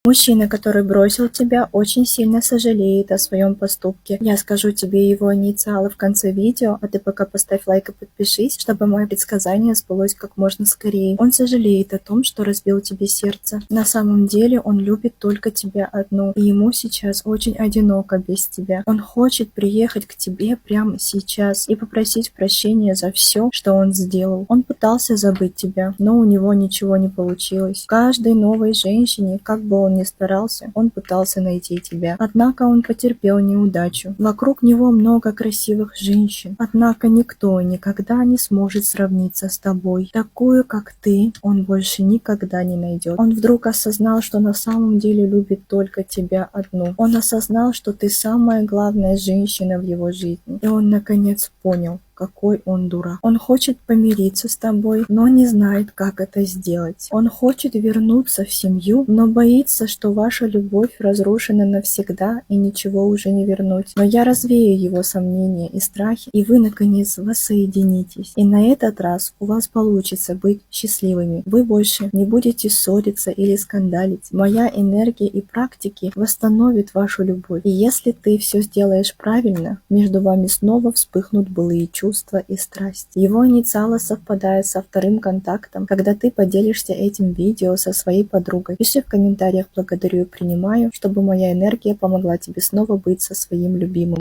Мужчина, который бросил тебя, очень сильно сожалеет о своем поступке. Я скажу тебе его инициалы в конце видео, а ты пока поставь лайк и подпишись, чтобы мое предсказание сбылось как можно скорее. Он сожалеет о том, что разбил тебе сердце. На самом деле он любит только тебя одну, и ему сейчас очень одиноко без тебя. Он хочет приехать к тебе прямо сейчас и попросить прощения за все, что он сделал. Он пытался забыть тебя, но у него ничего не получилось. Каждой новой женщине, как бы он ни старался, он пытался найти тебя. Однако он потерпел неудачу. Вокруг него много красивых женщин. Однако никто никогда не сможет сравниться с тобой. Такую, как ты, он больше никогда не найдет. Он вдруг осознал, что на самом деле любит только тебя одну. Он осознал, что ты самая главная женщина в его жизни. И он наконец понял, какой он дурак. Он хочет помириться с тобой, но не знает, как это сделать. Он хочет вернуться в семью, но боится, что ваша любовь разрушена навсегда и ничего уже не вернуть. Но я развею его сомнения и страхи, и вы, наконец, воссоединитесь. И на этот раз у вас получится быть счастливыми. Вы больше не будете ссориться или скандалить. Моя энергия и практики восстановят вашу любовь. И если ты все сделаешь правильно, между вами снова вспыхнут былые чувства и страсть. Его инициалы совпадают со вторым контактом, когда ты поделишься этим видео со своей подругой. Пиши в комментариях «благодарю и принимаю», чтобы моя энергия помогла тебе снова быть со своим любимым.